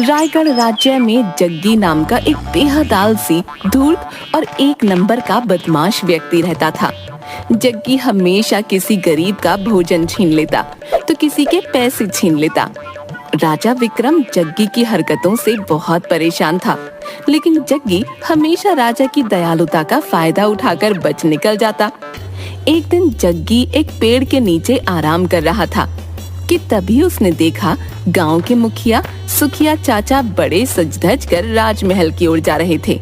रायगढ़ राज्य में जग्गी नाम का एक बेहद आलसी, धूर्त और एक नंबर का बदमाश व्यक्ति रहता था। जग्गी हमेशा किसी गरीब का भोजन छीन लेता तो किसी के पैसे छीन लेता। राजा विक्रम जग्गी की हरकतों से बहुत परेशान था, लेकिन जग्गी हमेशा राजा की दयालुता का फायदा उठाकर बच निकल जाता। एक दिन जग्गी एक पेड़ के नीचे आराम कर रहा था कि तभी उसने देखा गांव के मुखिया सुखिया चाचा बड़े सज धज कर राजमहल की ओर जा रहे थे।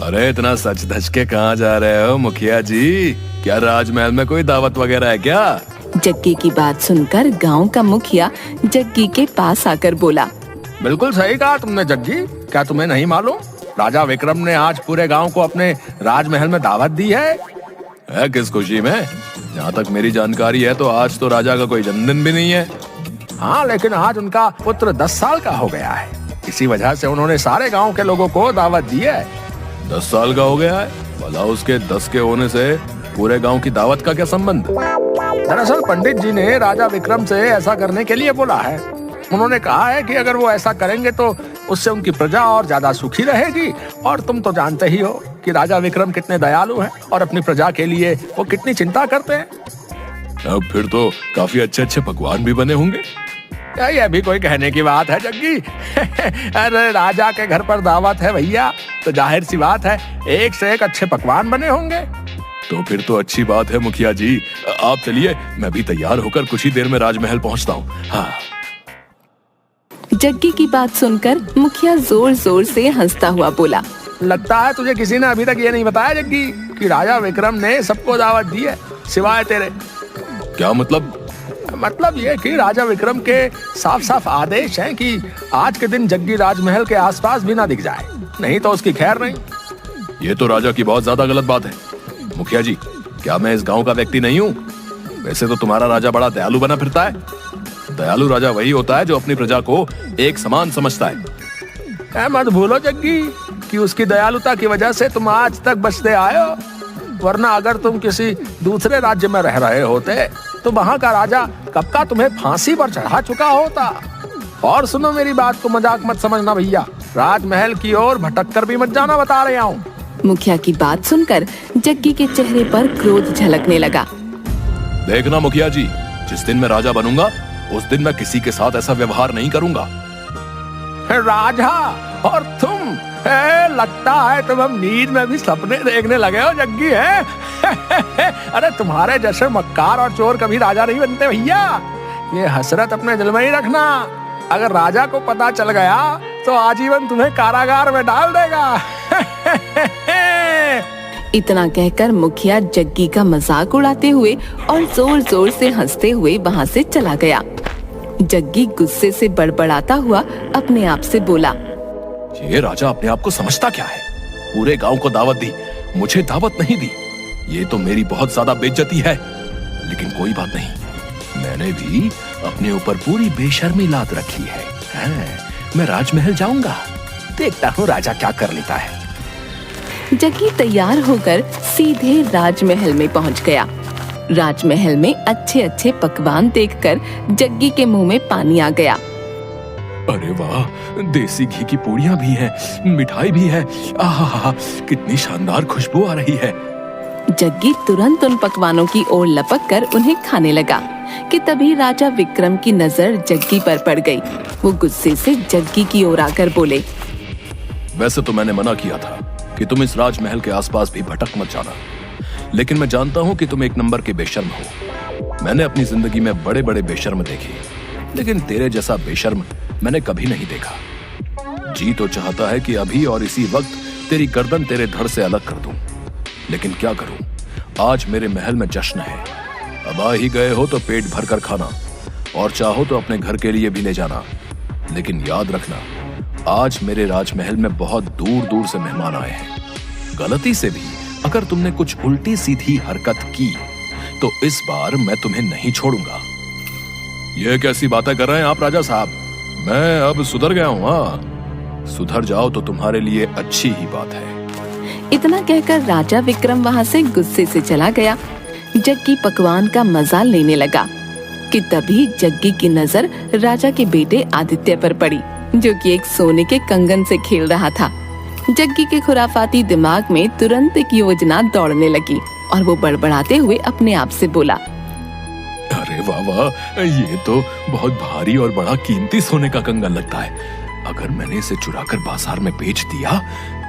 अरे इतना सच धज के कहाँ जा रहे हो मुखिया जी? क्या राजमहल में कोई दावत वगैरह है क्या? जग्गी की बात सुनकर गांव का मुखिया जग्गी के पास आकर बोला, बिल्कुल सही कहा तुमने जग्गी। क्या तुम्हें नहीं मालूम, राजा विक्रम ने आज पूरे गांव को अपने राजमहल में दावत दी है। किस खुशी में? जहाँ तक मेरी जानकारी है तो आज तो राजा का कोई जन्मदिन भी नहीं है। हाँ, लेकिन आज उनका पुत्र 10 साल का हो गया है। इसी वजह से उन्होंने सारे गांव के लोगों को दावत दी है। 10 साल का हो गया है? भला उसके 10 के होने से पूरे गांव की दावत का क्या संबंध? दरअसल पंडित जी ने राजा विक्रम से ऐसा करने के लिए बोला है। उन्होंने कहा है कि अगर वो ऐसा करेंगे तो उससे उनकी प्रजा और ज्यादा सुखी रहेगी। और तुम तो जानते ही हो कि राजा विक्रम कितने दयालु हैं और अपनी प्रजा के लिए वो कितनी चिंता करते हैं। अब फिर तो काफी अच्छे अच्छे पकवान भी बने होंगे। ये भी कोई कहने की बात है जग्गी? अरे राजा के घर पर दावत है भैया, तो जाहिर सी बात है एक से एक अच्छे पकवान बने होंगे। तो फिर तो अच्छी बात है मुखिया जी। आप चलिए, मैं भी तैयार होकर कुछ ही देर में राजमहल पहुंचता हूँ। हाँ। जग्गी की बात सुनकर मुखिया जोर जोर से हंसता हुआ बोला, लगता है तुझे किसी ने अभी तक ये नहीं बताया जग्गी कि राजा विक्रम ने सबको दावत दी है सिवाय तेरे। क्या मतलब? मतलब ये कि राजा विक्रम के साफ साफ आदेश हैं कि आज के दिन जग्गी राजमहल के आसपास भी ना दिख जाए, नहीं तो उसकी खैर नहीं। ये तो राजा की बहुत ज्यादा गलत बात है। मुखिया जी, क्या मैं इस गांव का व्यक्ति नहीं हूँ? वैसे तो तुम्हारा राजा बड़ा दयालु बना फिरता है। दयालु राजा वही होता है जो अपनी प्रजा को एक समान समझता है। मत भूलो जग्गी कि उसकी दयालुता की वजह से तुम आज तक बचते आए हो, वरना अगर तुम किसी दूसरे राज्य में रह रहे होते तो वहाँ का राजा कब का तुम्हें फांसी पर चढ़ा चुका होता। और सुनो, मेरी बात को मजाक मत समझना भैया, राजमहल की ओर भटक कर भी मत जाना, बता रहा हूँ। मुखिया की बात सुनकर जग्गी के चेहरे पर क्रोध झलकने लगा। देखना मुखिया जी, जिस दिन मैं राजा बनूंगा उस दिन मैं किसी के साथ ऐसा व्यवहार नहीं करूंगा। राजा और तुम, लगता है तुम हम नींद में भी सपने देखने लगे हो जग्गी है। अरे तुम्हारे जैसे मक्कार और चोर कभी राजा नहीं बनते भैया। ये हसरत अपने दिल में ही रखना, अगर राजा को पता चल गया तो आजीवन तुम्हें कारागार में डाल देगा। इतना कहकर मुखिया जग्गी का मजाक उड़ाते हुए और जोर जोर से हंसते हुए वहाँ से चला गया। जग्गी गुस्से से बड़बड़ाता हुआ अपने आप से बोला, ये राजा अपने आप को समझता क्या है? पूरे गांव को दावत दी, मुझे दावत नहीं दी। ये तो मेरी बहुत ज्यादा बेइज्जती है। लेकिन कोई बात नहीं, मैंने भी अपने ऊपर पूरी बेशर्मी लाद रखी है। मैं राजमहल जाऊंगा, देखता हूँ राजा क्या कर लेता है। जग्गी तैयार होकर सीधे राजमहल में पहुंच गया। राजमहल में अच्छे अच्छे पकवान देखकर जग्गी के मुंह में पानी आ गया। अरे वाह, देसी घी की पूड़ियाँ भी हैं, मिठाई भी है। आहा, कितनी शानदार खुशबू आ रही है। जग्गी तुरंत उन पकवानों की ओर लपक कर उन्हें खाने लगा कि तभी राजा विक्रम की नजर जग्गी पर पड़ गई। वो गुस्से से जग्गी की ओर आकर बोले, वैसे तो मैंने मना किया था कि तुम इस राजमहल के आसपास भी भटक मत जाना, लेकिन मैं जानता हूँ कि तुम एक नंबर के बेशर्म हो। मैंने अपनी जिंदगी में बड़े बड़े बेशर्म देखे, लेकिन तेरे जैसा बेशर्म मैंने कभी नहीं देखा। जी तो चाहता है कि अभी और इसी वक्त तेरी गर्दन तेरे धड़ से अलग कर दूं, लेकिन क्या करूं, आज मेरे महल में जश्न है। अब आ ही गए हो तो पेट भर कर खाना, और चाहो तो अपने घर के लिए भी ले जाना। लेकिन याद रखना, आज मेरे राजमहल में बहुत दूर दूर से मेहमान आए हैं। गलती से भी अगर तुमने कुछ उल्टी सीधी हरकत की तो इस बार मैं तुम्हें नहीं छोड़ूंगा। ये कैसी बातें कर रहे हैं आप राजा साहब? मैं अब सुधर गया हूँ। हाँ, सुधर जाओ तो तुम्हारे लिए अच्छी ही बात है। इतना कहकर राजा विक्रम वहाँ से गुस्से से चला गया। जग्गी पकवान का मजा लेने लगा कि तभी जग्गी की नजर राजा के बेटे आदित्य पर पड़ी। जो कि एक सोने के कंगन से खेल रहा था। जग्गी के खुराफाती दिमाग में तुरंत एक योजना दौड़ने लगी और वो बड़बड़ाते हुए अपने आप से बोला, अरे वाह वाह, ये तो बहुत भारी और बड़ा कीमती सोने का कंगन लगता है। अगर मैंने इसे चुराकर बाजार में बेच दिया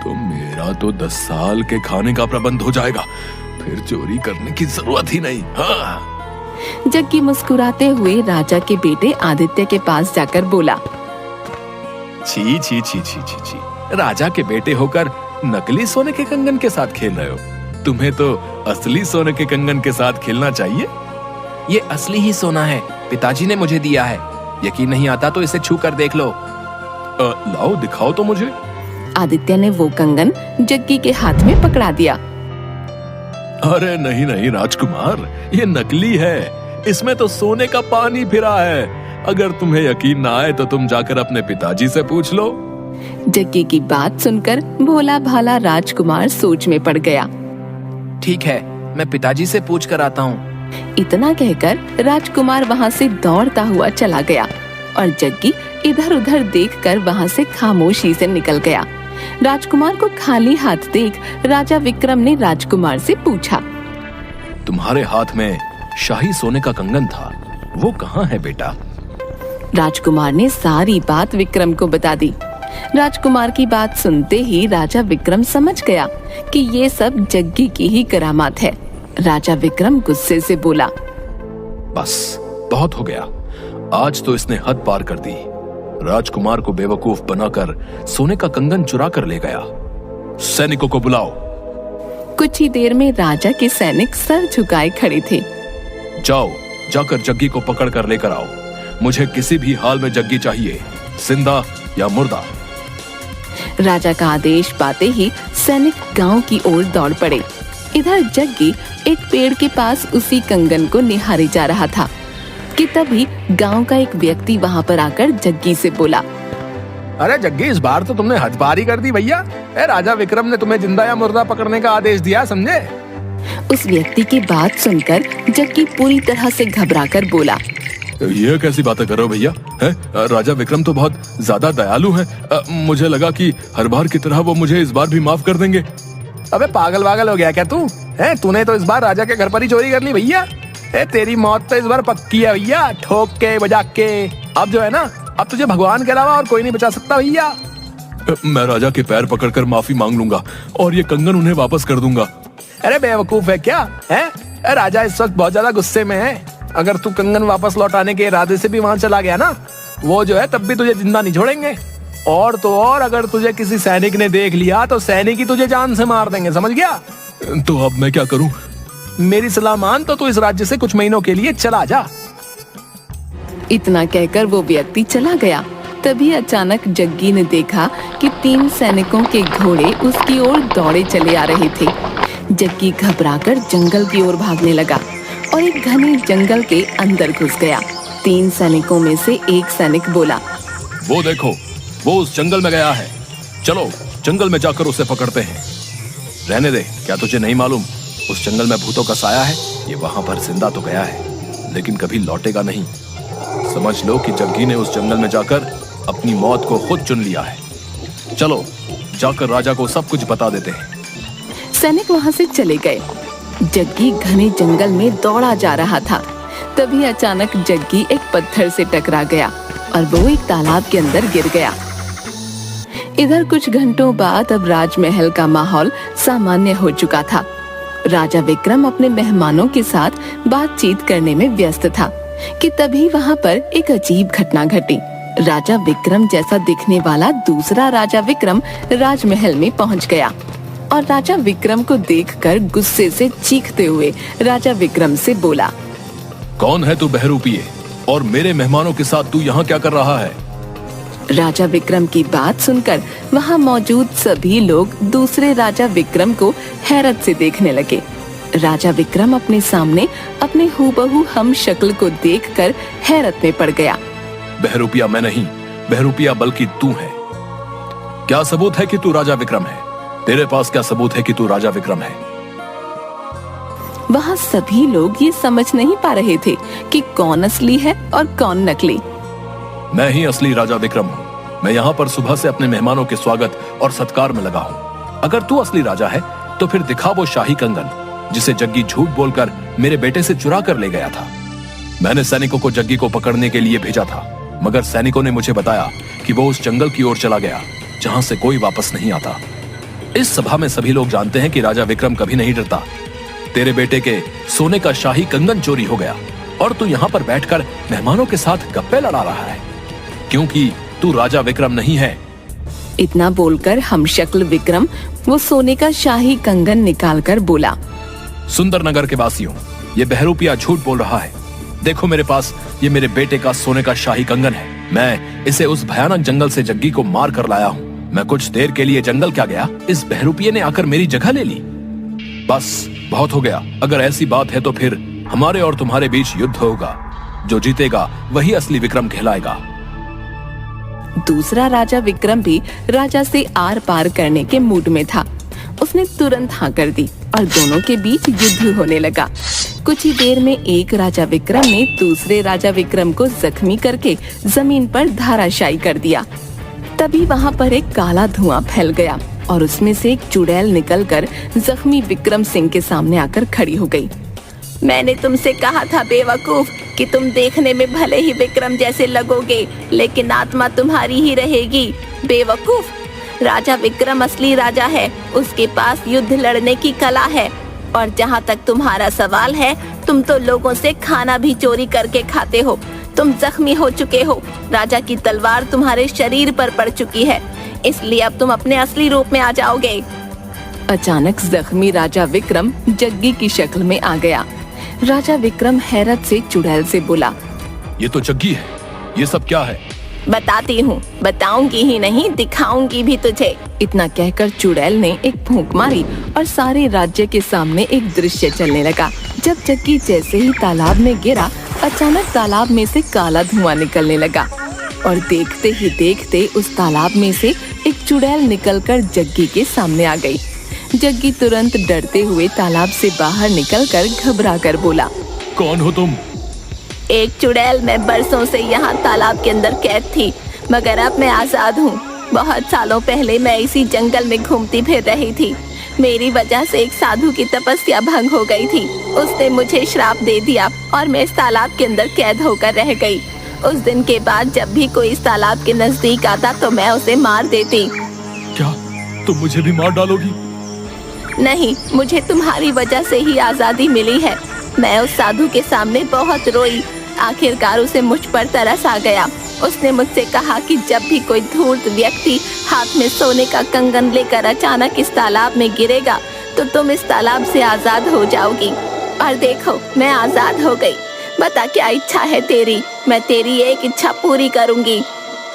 तो मेरा तो 10 साल के खाने का प्रबंध हो जाएगा। फिर चोरी करने की जरूरत ही नहीं। हाँ। जग्गी मुस्कुराते हुए राजा के बेटे आदित्य के पास जाकर बोला, छी छी छी छी छी छी, राजा के बेटे होकर नकली सोने के कंगन के साथ खेल रहे हो। तुम्हें तो असली सोने के कंगन के साथ खेलना चाहिए। ये असली ही सोना है, पिताजी ने मुझे दिया है। यकीन नहीं आता तो इसे छू कर देख लो। लाओ दिखाओ तो मुझे। आदित्य ने वो कंगन जग्गी के हाथ में पकड़ा दिया। अरे नहीं नहीं राजकुमार, ये नकली है। इसमें तो सोने का पानी फिरा है। अगर तुम्हें यकीन ना आए तो तुम जाकर अपने पिताजी से पूछ लो। जग्गी की बात सुनकर भोला भाला राजकुमार सोच में पड़ गया। ठीक है, मैं पिताजी से पूछ कर आता हूँ। इतना कहकर राजकुमार वहाँ से दौड़ता हुआ चला गया और जग्गी इधर उधर देखकर वहाँ से खामोशी से निकल गया। राजकुमार को खाली हाथ देख राजा विक्रम ने राजकुमार से पूछा, तुम्हारे हाथ में शाही सोने का कंगन था, वो कहाँ है बेटा? राजकुमार ने सारी बात विक्रम को बता दी। राजकुमार की बात सुनते ही राजा विक्रम समझ गया कि ये सब जग्गी की ही करामात है। राजा विक्रम गुस्से से बोला, बस बहुत हो गया। आज तो इसने हद पार कर दी। राजकुमार को बेवकूफ बनाकर सोने का कंगन चुरा कर ले गया। सैनिकों को बुलाओ। कुछ ही देर में राजा के सैनिक सर झुकाए खड़े थे। जाओ, जाकर जग्गी को पकड़ कर लेकर आओ। मुझे किसी भी हाल में जग्गी चाहिए, जिंदा या मुर्दा। राजा का आदेश पाते ही सैनिक गांव की ओर दौड़ पड़े। इधर जग्गी एक पेड़ के पास उसी कंगन को निहारे जा रहा था कि तभी गांव का एक व्यक्ति वहां पर आकर जग्गी से बोला, अरे जग्गी, इस बार तो तुमने हद पारी कर दी भैया। राजा विक्रम ने तुम्हें जिंदा या मुर्दा पकड़ने का आदेश दिया, समझे? उस व्यक्ति की बात सुनकर जग्गी पूरी तरह से घबराकर बोला, ये कैसी बातें कर रहे हो भैया? राजा विक्रम तो बहुत ज्यादा दयालु हैं। मुझे लगा कि हर बार की तरह वो मुझे इस बार भी माफ कर देंगे। अबे पागल वागल हो गया क्या तू? तूने तो इस बार राजा के घर पर ही चोरी कर ली भैया। तेरी मौत तो इस बार पक्की है भैया, ठोक के बजा के। अब जो है ना, अब तुझे भगवान के अलावा और कोई नहीं बचा सकता भैया। मैं राजा के पैर पकड़कर माफी मांग लूंगा और ये कंगन उन्हें वापस कर दूंगा। अरे बेवकूफ है क्या? राजा इस वक्त बहुत ज्यादा गुस्से में है। अगर तू कंगन वापस लौटाने के इरादे से भी वहां चला गया ना, वो जो है तब भी तुझे जिंदा नहीं छोड़ेंगे। और तो और, अगर तुझे किसी सैनिक ने देख लिया तो सैनिक ही तुझे जान से मार देंगे, समझ गया? तो अब मैं क्या करूं? मेरी सलाह मान तो तू इस राज्य से कुछ महीनों के लिए चला जा। इतना कहकर वो व्यक्ति चला गया। तभी अचानक जग्गी ने देखा कि 3 सैनिकों के घोड़े उसकी ओर दौड़े चले आ रहे थे। जग्गी घबराकर जंगल की ओर भागने लगा और एक घने जंगल के अंदर घुस गया। 3 सैनिकों में से एक सैनिक बोला, वो देखो, वो उस जंगल में गया है। चलो जंगल में जाकर उसे पकड़ते हैं। रहने दे, क्या तुझे नहीं मालूम उस जंगल में भूतों का साया है? ये वहां पर जिंदा तो गया है लेकिन कभी लौटेगा नहीं। समझ लो कि जग्गी ने उस जंगल में जाकर अपनी मौत को खुद चुन लिया है। चलो जाकर राजा को सब कुछ बता देते हैं। सैनिक वहां से चले गए। जग्गी घने जंगल में दौड़ा जा रहा था। तभी अचानक जग्गी एक पत्थर से टकरा गया और वो एक तालाब के अंदर गिर गया। इधर कुछ घंटों बाद अब राजमहल का माहौल सामान्य हो चुका था। राजा विक्रम अपने मेहमानों के साथ बातचीत करने में व्यस्त था कि तभी वहां पर एक अजीब घटना घटी। राजा विक्रम जैसा दिखने वाला दूसरा राजा विक्रम राजमहल में पहुंच गया और राजा विक्रम को देखकर गुस्से से चीखते हुए राजा विक्रम से बोला, कौन है तू बहरूपिये, और मेरे मेहमानों के साथ तू यहाँ क्या कर रहा है? राजा विक्रम की बात सुनकर वहां मौजूद सभी लोग दूसरे राजा विक्रम को हैरत से देखने लगे। राजा विक्रम अपने सामने अपने हूबहू हम शक्ल को देखकर हैरत में पड़ गया। बहरूपिया मैं नहीं, बहरूपिया बल्कि तू है। क्या सबूत है कि तू राजा विक्रम है? तेरे पास क्या सबूत है कि तू राजा विक्रम है? वहाँ सभी लोग ये समझ नहीं पा रहे थे कि कौन असली है और कौन नकली। मैं ही असली राजा विक्रम हूँ। मैं यहाँ पर सुबह से अपने मेहमानों के स्वागत और सत्कार में लगा हूँ। अगर तू असली राजा है तो फिर दिखा वो शाही कंगन जिसे जग्गी झूठ बोलकर मेरे बेटे से चुरा कर ले गया था। मैंने सैनिकों को जग्गी को पकड़ने के लिए भेजा था, मगर सैनिकों ने मुझे बताया कि वो उस जंगल की ओर चला गया जहां से कोई वापस नहीं आता। इस सभा में सभी लोग जानते हैं कि राजा विक्रम कभी नहीं डरता। तेरे बेटे के सोने का शाही कंगन चोरी हो गया और तू यहाँ पर बैठकर मेहमानों के साथ गप्पे लड़ा रहा है, क्योंकि तू राजा विक्रम नहीं है। इतना बोलकर हमशक्ल विक्रम वो सोने का शाही कंगन निकालकर बोला, सुंदरनगर के वासियों, ये बहरूपिया झूठ बोल रहा है। देखो मेरे पास ये मेरे बेटे का सोने का शाही कंगन है। मैं इसे उस भयानक जंगल से जग्गी को मार कर लाया हूँ। मैं कुछ देर के लिए जंगल क्या गया, इस बहरूपिये ने आकर मेरी जगह ले ली। बस बहुत हो गया। अगर ऐसी बात है तो फिर हमारे और तुम्हारे बीच युद्ध होगा। जो जीतेगा वही असली विक्रम कहलाएगा। दूसरा राजा विक्रम भी राजा से आर पार करने के मूड में था। उसने तुरंत हाँ कर दी और दोनों के बीच युद्ध होने लगा। कुछ ही देर में एक राजा विक्रम ने दूसरे राजा विक्रम को जख्मी करके जमीन पर धाराशायी कर दिया। तभी वहाँ पर एक काला धुआं फैल गया और उसमें से एक चुड़ैल निकलकर जख्मी विक्रम सिंह के सामने आकर खड़ी हो गई। मैंने तुमसे कहा था बेवकूफ कि तुम देखने में भले ही विक्रम जैसे लगोगे, लेकिन आत्मा तुम्हारी ही रहेगी। बेवकूफ, राजा विक्रम असली राजा है। उसके पास युद्ध लड़ने की कला है। और जहाँ तक तुम्हारा सवाल है, तुम तो लोगों से खाना भी चोरी करके खाते हो। तुम जख्मी हो चुके हो। राजा की तलवार तुम्हारे शरीर पर पड़ चुकी है, इसलिए अब तुम अपने असली रूप में आ जाओगे। अचानक जख्मी राजा विक्रम जग्गी की शक्ल में आ गया। राजा विक्रम हैरत से चुड़ैल से बोला, ये तो जग्गी है। ये सब क्या है? बताती हूँ, बताऊंगी ही नहीं, दिखाऊंगी भी तुझे। इतना कहकर चुड़ैल ने एक फूंक मारी और सारे राज्य के सामने एक दृश्य चलने लगा। जब जग्गी जैसे ही तालाब में गिरा, अचानक तालाब में से काला धुआं निकलने लगा और देखते ही देखते उस तालाब में से एक चुड़ैल निकलकर जग्गी के सामने आ गई। जग्गी तुरंत डरते हुए तालाब से बाहर निकलकर घबरा कर बोला, कौन हो तुम? एक चुड़ैल। मैं बरसों से यहाँ तालाब के अंदर कैद थी, मगर अब मैं आजाद हूँ। बहुत सालों पहले मैं इसी जंगल में घूमती फिर रही थी। मेरी वजह से एक साधु की तपस्या भंग हो गई थी। उसने मुझे श्राप दे दिया और मैं इस तालाब के अंदर कैद होकर रह गई। उस दिन के बाद जब भी कोई इस तालाब के नजदीक आता तो मैं उसे मार देती। क्या तुम मुझे भी मार डालोगी? नहीं, मुझे तुम्हारी वजह से ही आजादी मिली है। मैं उस साधु के सामने बहुत रोई। आखिरकार उसे मुझ पर तरस आ गया। उसने मुझसे कहा कि जब भी कोई धूर्त व्यक्ति हाथ में सोने का कंगन लेकर अचानक इस तालाब में गिरेगा तो तुम इस तालाब से आजाद हो जाओगी। और देखो, मैं आजाद हो गई। बता क्या इच्छा है तेरी? मैं तेरी एक इच्छा पूरी करूंगी।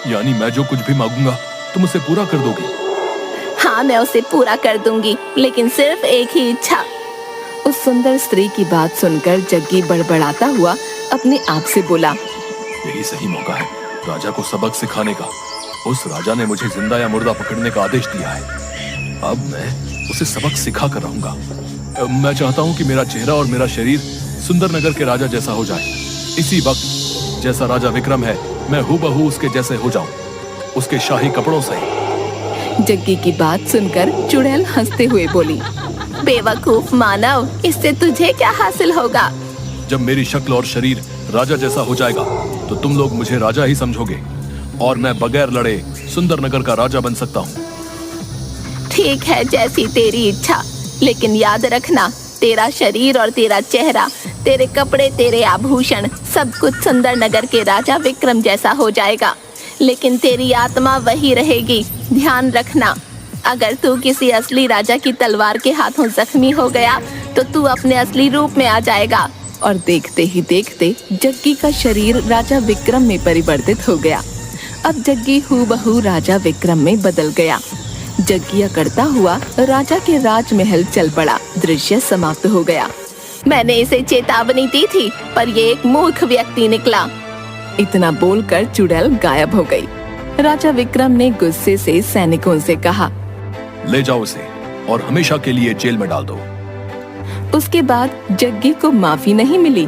यानी मैं जो कुछ भी मांगूंगा तुम उसे पूरा कर दोगी? हाँ, मैं उसे पूरा कर दूंगी, लेकिन सिर्फ एक ही इच्छा। उस सुंदर स्त्री की बात सुनकर जग्गी बड़बड़ाता हुआ अपने आप से बोला, यही सही मौका है राजा को सबक सिखाने का। उस राजा ने मुझे जिंदा या मुर्दा पकड़ने का आदेश दिया है। अब मैं उसे सबक सिखा कर रहूंगा। मैं चाहता हूँ कि मेरा चेहरा और मेरा शरीर सुंदरनगर के राजा जैसा हो जाए। इसी वक्त जैसा राजा विक्रम है, मैं हूबहू उसके जैसे हो जाऊं, उसके शाही कपड़ों से। जग्गी की बात सुनकर चुड़ैल हंसते हुए बोली, बेवकूफ मानव, इससे तुझे क्या हासिल होगा? जब मेरी शक्ल और शरीर राजा जैसा हो जाएगा तो तुम लोग मुझे राजा ही समझोगे और मैं बगैर लड़े सुंदरनगर का राजा बन सकता हूँ। ठीक है, जैसी तेरी इच्छा, लेकिन याद रखना, तेरा शरीर और तेरा चेहरा, तेरे कपड़े, तेरे आभूषण, सब कुछ सुंदरनगर के राजा विक्रम जैसा हो जाएगा, लेकिन तेरी आत्मा वही रहेगी। ध्यान रखना, अगर तू किसी असली राजा की तलवार के हाथों जख्मी हो गया तो तू अपने असली रूप में आ जाएगा। और देखते ही देखते जग्गी का शरीर राजा विक्रम में परिवर्तित हो गया। अब जग्गी हूबहू राजा विक्रम में बदल गया। जग्गी अकड़ता हुआ राजा के राजमहल चल पड़ा। दृश्य समाप्त हो गया। मैंने इसे चेतावनी दी थी, पर ये एक मूर्ख व्यक्ति निकला। इतना बोलकर चुड़ैल गायब हो गई। राजा विक्रम ने गुस्से से सैनिकों से कहा, ले जाओ उसे और हमेशा के लिए जेल में डाल दो। उसके बाद जग्गी को माफी नहीं मिली